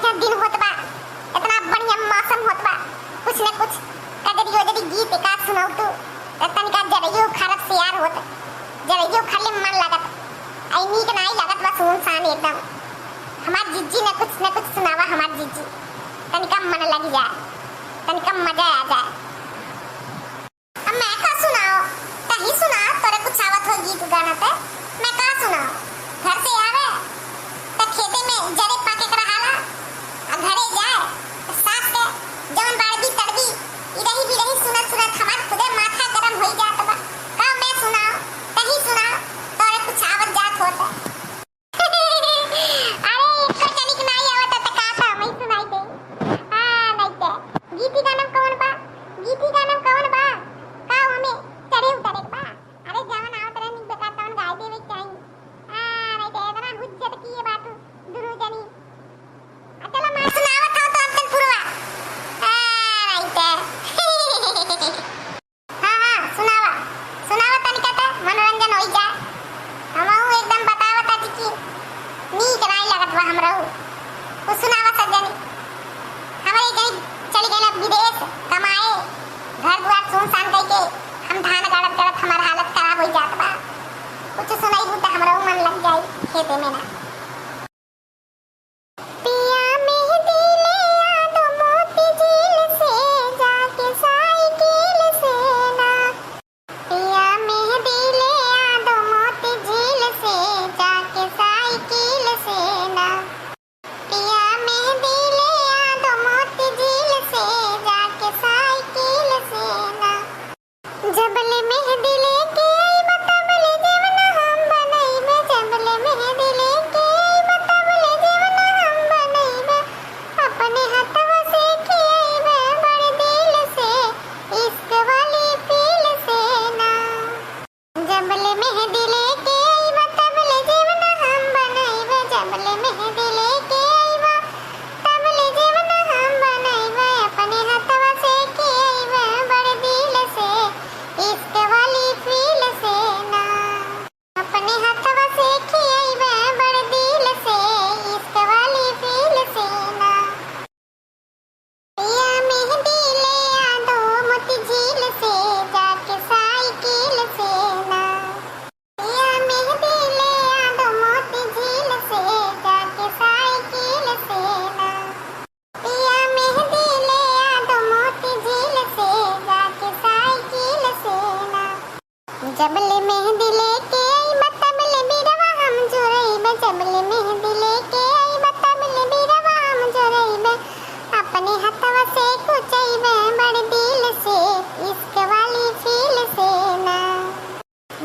बढ़िया दिन होत बा, इतना बढ़िया मौसम होत बा, कुछ न कुछ कदरी ओदरी गीत का सुनाऊ तू तनिका जरइयो खरब से यार होत, जरइयो खाली मन लागत, आई नीक नहीं लागत बा सुनसान एकदम। हमार जिज्जी ने कुछ सुनावा, हमार जिज्जी तनिका मन लग जाए, तनिका मजा आ जाए। अब मैं का सुनाओ, कहीं सुना तोरे कुछ आवत हो गीत गाना पे, मैं का सुनाओ, घर से आवे त खेते में जरे पाके कर हाला, आ घरे जाए सास के जौन बाड़बी तड़बी इरही बिरही सुनत सुनत हमार खुदे माथा गरम होई जात बा। का मैं सुनाओ, कहीं सुनाओ तोरे कुछ आवत जात होत अरे एक कनिक नहीं आवत त का था मैं सुनाई दे। नहीं ते गीती गाना कौन बा, गीती गाना कौन बा, का हमें चढ़े उतरे बा, अरे जवन आवत रहे निक बेकार तवन गाय देवे चाहिए। नहीं ते इतना हुज्जत की ये बात दुनु जनी चलो मैं सुनावत हूं तो अंतन पुरवा। नहीं ते हां सुनावा सुनावा तनिका त मनोरंजन होई जाए। हमहु एकदम बतावत आज की नीक नहीं लागत बा हमरहु कुछ सुनावा सजनी। हमारे कहीं चली गए विदेश कमाए, घर द्वार सुनसान कई के हम धान गाड़त गाड़त हमार हालत खराब हो जात बा, कुछ सुनाई तो हमरहु मन लग जाई खेते में ना। पिया मेहंदी ले आ दो मोती झील से जाके साइकिल से ना, पिया मेहंदी ले आ दो मोती झील से जाके साइकिल से ना, पिया मेहंदी ले आ दो मोती झील से जाके साइकिल से ना, जबले मेहंदी लेके आई बताबले जेवना हम बनइबे, जबले मेहंदी लेके आई बताबले जेवना हम बनइबे, अपने हाथवा से खियाइबे बड़े दिल से इश्क वाली फील से ना, जबले मेहंदी लेके आई बताबले जेवना हम बनइबे, जबले मेहंदी लेके आई बताबले जेवना हम बनइबे, अपने हाथवा से खियाइबे बड़े दिल से इश्क वाली फील से ना, अपने हाथवा से खियाइबे बड़े दिल से इश्क वाली फील से ना, पिया मेहंदी ले आ दो मोती झील से जाके साइकिल से ना, पिया मेहंदी ले आ दो मोती झील से जाके साइकिल से ना, पिया मेहंदी ले आ दो मोती झील से जाके साइकिल से ना, जबले मेहंदी लेके आई बताबले बिरवा हम जोरइबे, जबले मेहंदी लेके आई बताबले बिरवा हम जोरइबे, अपने हाथवा से कुचइबे बड़े दिल से इश्क वाली फील से ना,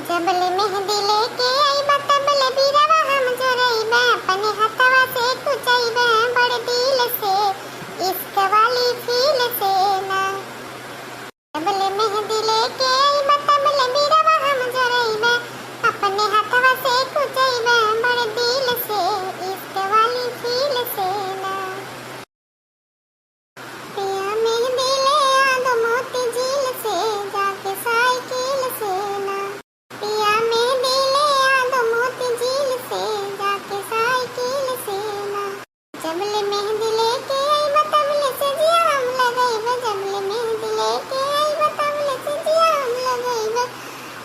जबले मेहंदी लेके आई बताबले बिरवा हम जोरइबे, अपने हाथवा से कुचइबे बड़े दिल से इश्क वाली फील से ना, जबले मेहंदी लेके आई बताबले बिरवा हम जोरइबे, अपने हाथवा से कुचइबे बड़े दिल से इश्क वाली फील से ना, पिया मेहंदी ले आ दो मोती झील से जाके साइकिल से ना, पिया मेहंदी ले आ दो मोती झील से जाके साइकिल से ना, जबले मेहंदी लेके आई बताबले सजिया हम लगइबे, जबले मेहंदी लेके आई बताबले सजिया हम लगइबे,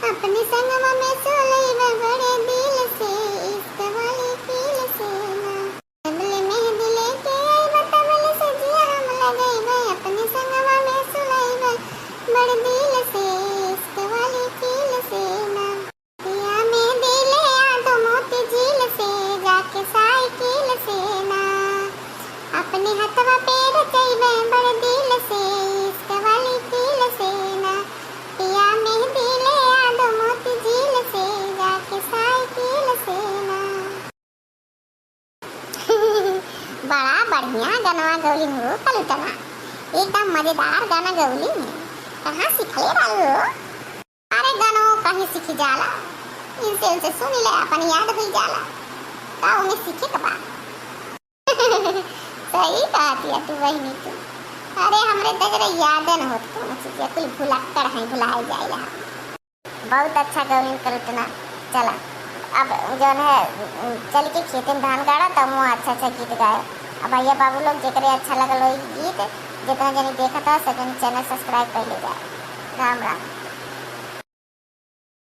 अपने संगवा में सोलइबे बड़े दिल से इश्क वाली फील से ना, जबले मेहंदी लेके आई बताबले सजिया हम लगइबे, अपने संगवा में सोलइबे बड़े दिल से इश्क वाली फील से ना, पिया मेहंदी ले आ दो मोती झील से जाके साइकिल से ना, अपने हाथवा पे रचइबे बड़े दिल से इश्क वाली फील से ना, पिया मेहंदी ले आ दो मोती झील से जाके साइकिल से ना। बड़ा बढ़िया गाना गौली हो पलटना, एकदम मजेदार गाना गौली है, कहाँ सीखले रहलू हो? अरे गानो कहीं सीखी जाला, इनसे उनसे सुन ले अपन याद भी जाला, का उन्हें सीखे के बा। सही कहती है तू बहनी तू, अरे हमरे तजरे याद न होत कोनो चीज, कुल भुलक्कड़ है भुलाए जाइला। बहुत अच्छा गौली करतना, चला अब जो है चल के खेते में धान गाड़ा तब वो अच्छा अच्छा गीत गाए, अब भैया बाबू लोग जेकरे अच्छा लगल वही गीत जितना जनी देखा था सजन चैनल सब्सक्राइब कर ले जाए। राम राम।